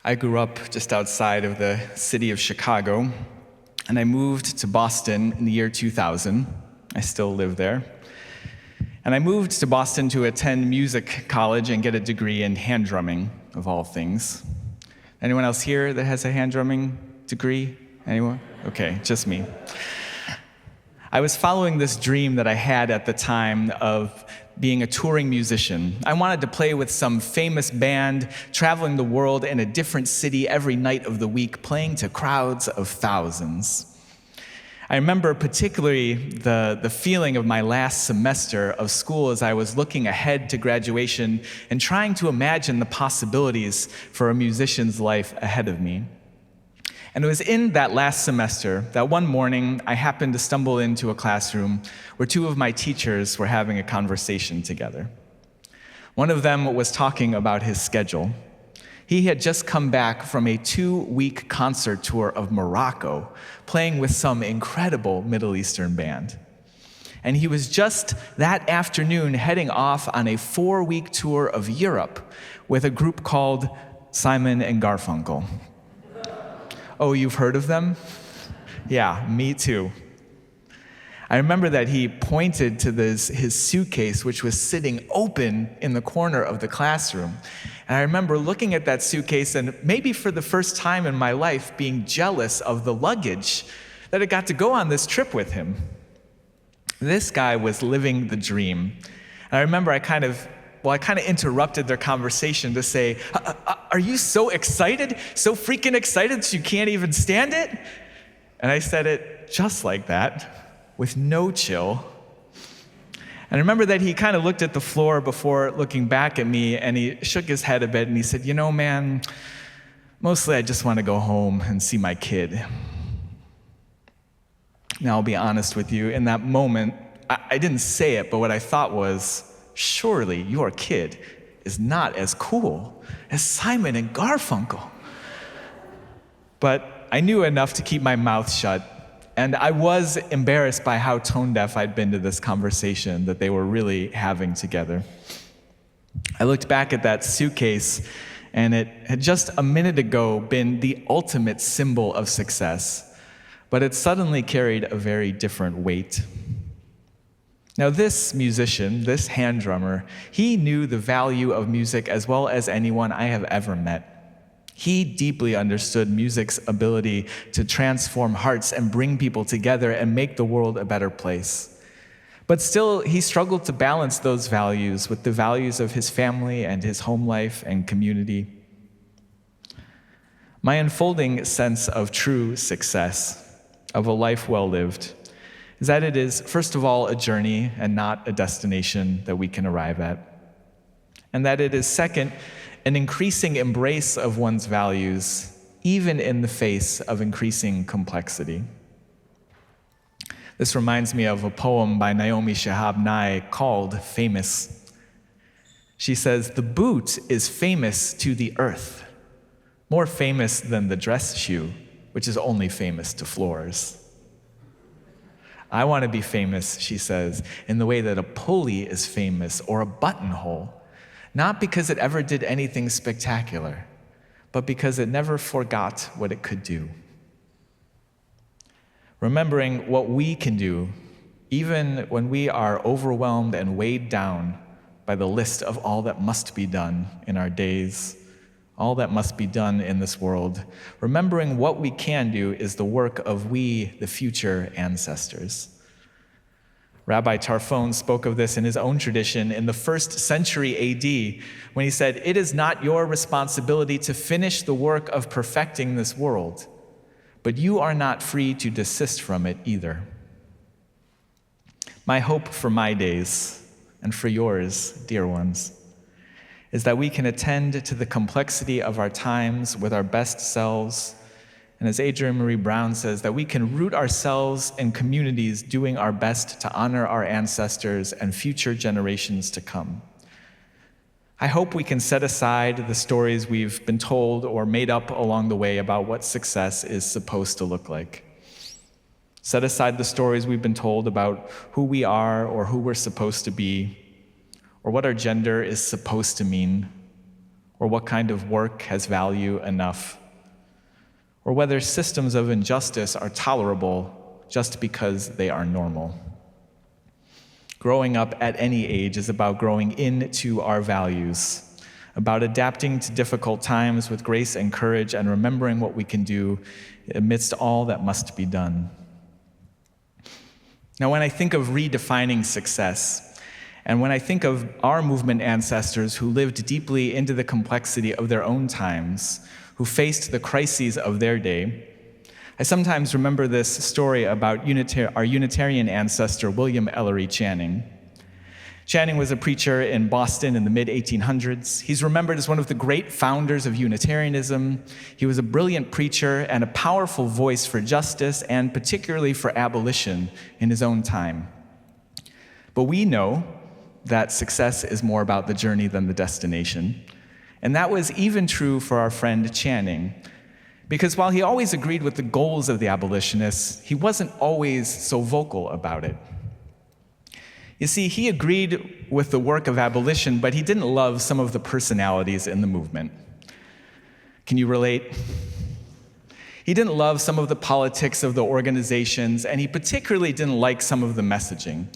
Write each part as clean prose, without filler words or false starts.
I grew up just outside of the city of Chicago, and I moved to Boston in the year 2000. I still live there. And I moved to Boston to attend music college and get a degree in hand drumming, of all things. Anyone else here that has a hand drumming degree? Anyone? Okay, just me. I was following this dream that I had at the time of being a touring musician. I wanted to play with some famous band, traveling the world in a different city every night of the week, playing to crowds of thousands. I remember particularly the feeling of my last semester of school as I was looking ahead to graduation and trying to imagine the possibilities for a musician's life ahead of me. And it was in that last semester that one morning I happened to stumble into a classroom where two of my teachers were having a conversation together. One of them was talking about his schedule. He had just come back from a 2-week concert tour of Morocco, playing with some incredible Middle Eastern band. And he was just that afternoon heading off on a 4-week tour of Europe with a group called Simon and Garfunkel. Oh, you've heard of them? Yeah, me too. I remember that he pointed to his suitcase, which was sitting open in the corner of the classroom. And I remember looking at that suitcase and maybe for the first time in my life being jealous of the luggage that had got to go on this trip with him. This guy was living the dream. And I remember I kind of interrupted their conversation to say, are you so excited? So freaking excited that you can't even stand it? And I said it just like that, with no chill. And I remember that he kind of looked at the floor before looking back at me, and he shook his head a bit, and he said, you know, man, mostly I just want to go home and see my kid. Now, I'll be honest with you, in that moment, I didn't say it, but what I thought was, surely your kid is not as cool as Simon and Garfunkel. But I knew enough to keep my mouth shut, and I was embarrassed by how tone-deaf I'd been to this conversation that they were really having together. I looked back at that suitcase, and it had just a minute ago been the ultimate symbol of success, but it suddenly carried a very different weight. Now, this musician, this hand drummer, he knew the value of music as well as anyone I have ever met. He deeply understood music's ability to transform hearts and bring people together and make the world a better place. But still, he struggled to balance those values with the values of his family and his home life and community. My unfolding sense of true success, of a life well lived, is that it is, first of all, a journey and not a destination that we can arrive at. And that it is, second, an increasing embrace of one's values, even in the face of increasing complexity. This reminds me of a poem by Naomi Shihab Nye called Famous. She says, "The boot is famous to the earth, more famous than the dress shoe, which is only famous to floors. I want to be famous," she says, "in the way that a pulley is famous or a buttonhole, not because it ever did anything spectacular, but because it never forgot what it could do." Remembering what we can do, even when we are overwhelmed and weighed down by the list of all that must be done in our days, all that must be done in this world, remembering what we can do is the work of we, the future ancestors. Rabbi Tarfon spoke of this in his own tradition in the 1st century AD when he said, "It is not your responsibility to finish the work of perfecting this world, but you are not free to desist from it either." My hope for my days, and for yours, dear ones, is that we can attend to the complexity of our times with our best selves, and as Adrienne Marie Brown says, that we can root ourselves in communities doing our best to honor our ancestors and future generations to come. I hope we can set aside the stories we've been told or made up along the way about what success is supposed to look like. Set aside the stories we've been told about who we are or who we're supposed to be, or what our gender is supposed to mean, or what kind of work has value enough, or whether systems of injustice are tolerable just because they are normal. Growing up at any age is about growing into our values, about adapting to difficult times with grace and courage and remembering what we can do amidst all that must be done. Now, when I think of redefining success, and when I think of our movement ancestors who lived deeply into the complexity of their own times, who faced the crises of their day, I sometimes remember this story about our Unitarian ancestor, William Ellery Channing. Channing was a preacher in Boston in the mid-1800s. He's remembered as one of the great founders of Unitarianism. He was a brilliant preacher and a powerful voice for justice and particularly for abolition in his own time. But we know that success is more about the journey than the destination. And that was even true for our friend Channing. Because while he always agreed with the goals of the abolitionists, he wasn't always so vocal about it. You see, he agreed with the work of abolition, but he didn't love some of the personalities in the movement. Can you relate? He didn't love some of the politics of the organizations, and he particularly didn't like some of the messaging.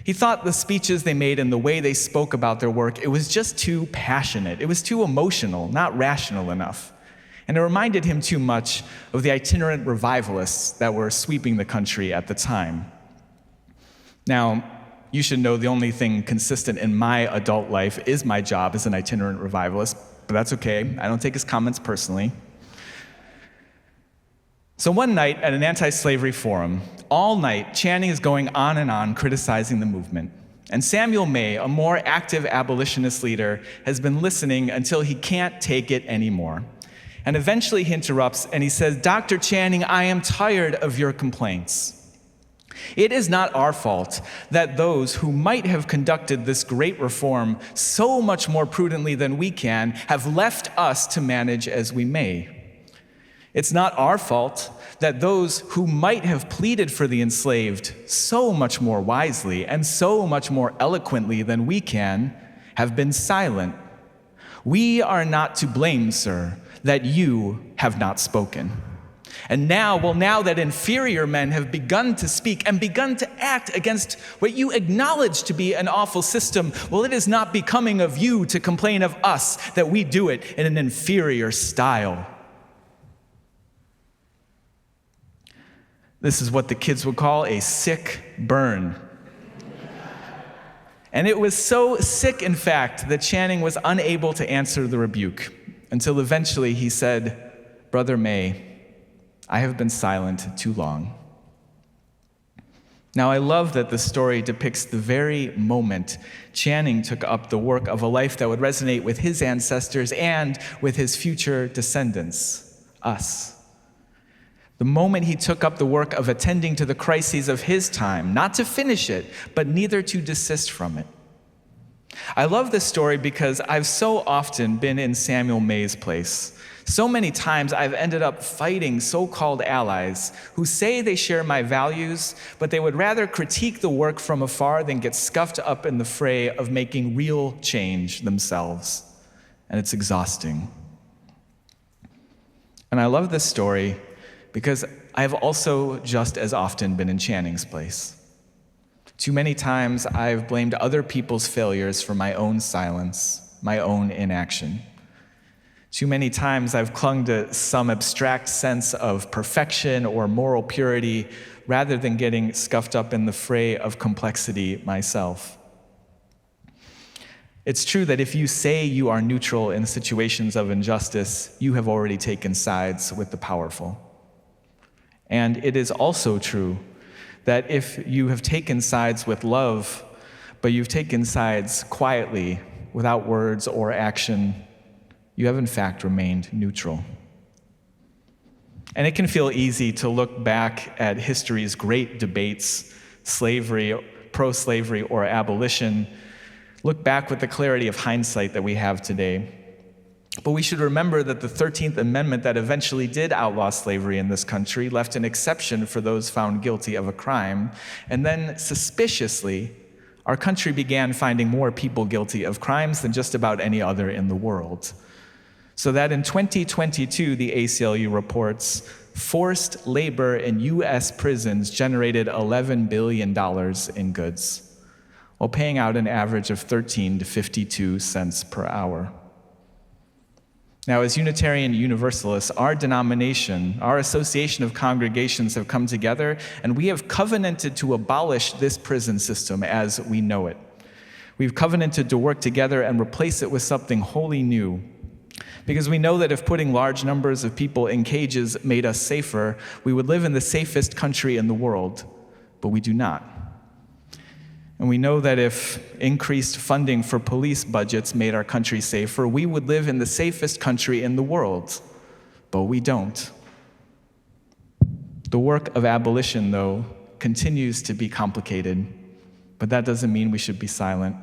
He thought the speeches they made and the way they spoke about their work, it was just too passionate. It was too emotional, not rational enough. And it reminded him too much of the itinerant revivalists that were sweeping the country at the time. Now, you should know the only thing consistent in my adult life is my job as an itinerant revivalist, but that's okay. I don't take his comments personally. So one night at an anti-slavery forum, all night, Channing is going on and on criticizing the movement. And Samuel May, a more active abolitionist leader, has been listening until he can't take it anymore. And eventually he interrupts and he says, "Dr. Channing, I am tired of your complaints. It is not our fault that those who might have conducted this great reform so much more prudently than we can have left us to manage as we may. It's not our fault that those who might have pleaded for the enslaved so much more wisely and so much more eloquently than we can have been silent. We are not to blame, sir, that you have not spoken. And now that inferior men have begun to speak and begun to act against what you acknowledge to be an awful system, well, it is not becoming of you to complain of us that we do it in an inferior style." This is what the kids would call a sick burn. And it was so sick, in fact, that Channing was unable to answer the rebuke until eventually he said, "Brother May, I have been silent too long." Now, I love that the story depicts the very moment Channing took up the work of a life that would resonate with his ancestors and with his future descendants, us. The moment he took up the work of attending to the crises of his time, not to finish it, but neither to desist from it. I love this story because I've so often been in Samuel May's place. So many times I've ended up fighting so-called allies who say they share my values, but they would rather critique the work from afar than get scuffed up in the fray of making real change themselves. And it's exhausting. And I love this story because I've also just as often been in Channing's place. Too many times I've blamed other people's failures for my own silence, my own inaction. Too many times I've clung to some abstract sense of perfection or moral purity rather than getting scuffed up in the fray of complexity myself. It's true that if you say you are neutral in situations of injustice, you have already taken sides with the powerful. And it is also true that if you have taken sides with love, but you've taken sides quietly, without words or action, you have in fact remained neutral. And it can feel easy to look back at history's great debates, slavery, pro-slavery, or abolition, look back with the clarity of hindsight that we have today. But we should remember that the 13th Amendment that eventually did outlaw slavery in this country left an exception for those found guilty of a crime, and then suspiciously, our country began finding more people guilty of crimes than just about any other in the world. So that in 2022, the ACLU reports, forced labor in U.S. prisons generated $11 billion in goods, while paying out an average of 13 to 52 cents per hour. Now, as Unitarian Universalists, our denomination, our association of congregations have come together, and we have covenanted to abolish this prison system as we know it. We've covenanted to work together and replace it with something wholly new, because we know that if putting large numbers of people in cages made us safer, we would live in the safest country in the world, but we do not. And we know that if increased funding for police budgets made our country safer, we would live in the safest country in the world, but we don't. The work of abolition, though, continues to be complicated, but that doesn't mean we should be silent.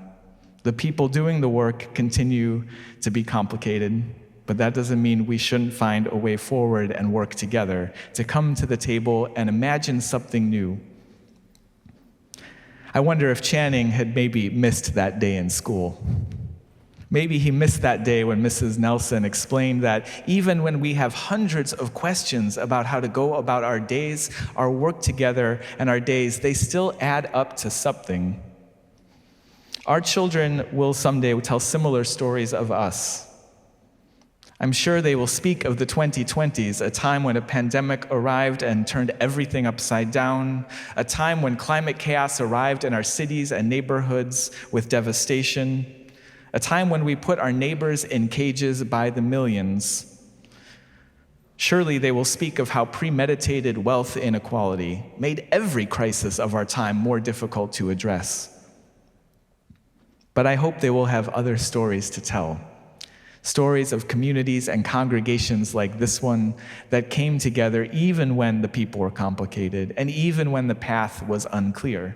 The people doing the work continue to be complicated, but that doesn't mean we shouldn't find a way forward and work together to come to the table and imagine something new. I wonder if Channing had maybe missed that day in school. Maybe he missed that day when Mrs. Nelson explained that even when we have hundreds of questions about how to go about our days, our work together, and our days, they still add up to something. Our children will someday tell similar stories of us. I'm sure they will speak of the 2020s, a time when a pandemic arrived and turned everything upside down, a time when climate chaos arrived in our cities and neighborhoods with devastation, a time when we put our neighbors in cages by the millions. Surely they will speak of how premeditated wealth inequality made every crisis of our time more difficult to address. But I hope they will have other stories to tell. Stories of communities and congregations like this one that came together even when the people were complicated and even when the path was unclear.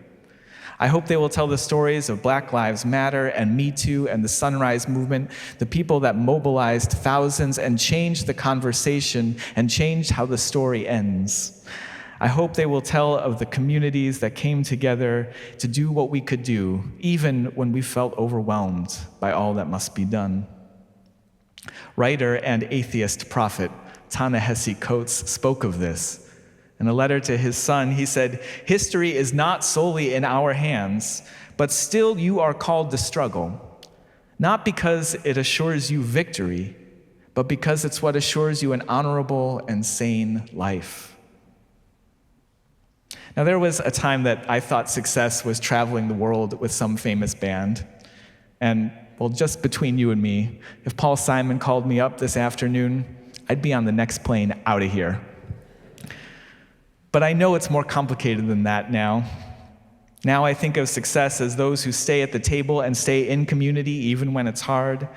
I hope they will tell the stories of Black Lives Matter and Me Too and the Sunrise Movement, the people that mobilized thousands and changed the conversation and changed how the story ends. I hope they will tell of the communities that came together to do what we could do, even when we felt overwhelmed by all that must be done. Writer and atheist prophet Ta-Nehisi Coates spoke of this. In a letter to his son, he said, "History is not solely in our hands, but still you are called to struggle, not because it assures you victory, but because it's what assures you an honorable and sane life." Now, there was a time that I thought success was traveling the world with some famous band, and well, just between you and me, if Paul Simon called me up this afternoon, I'd be on the next plane out of here. But I know it's more complicated than that now. Now I think of success as those who stay at the table and stay in community even when it's hard.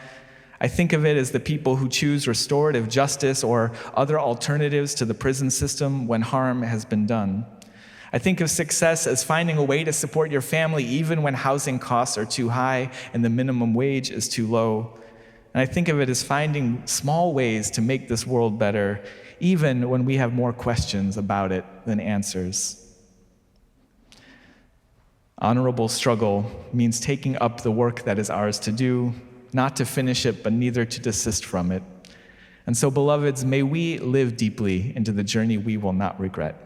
I think of it as the people who choose restorative justice or other alternatives to the prison system when harm has been done. I think of success as finding a way to support your family even when housing costs are too high and the minimum wage is too low. And I think of it as finding small ways to make this world better, even when we have more questions about it than answers. Honorable struggle means taking up the work that is ours to do, not to finish it, but neither to desist from it. And so, beloveds, may we live deeply into the journey we will not regret.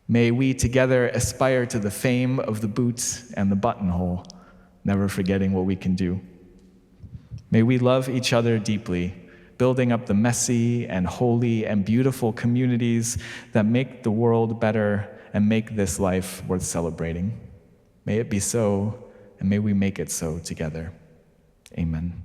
May we together aspire to the fame of the boots and the buttonhole, never forgetting what we can do. May we love each other deeply, building up the messy and holy and beautiful communities that make the world better and make this life worth celebrating. May it be so, and may we make it so together. Amen.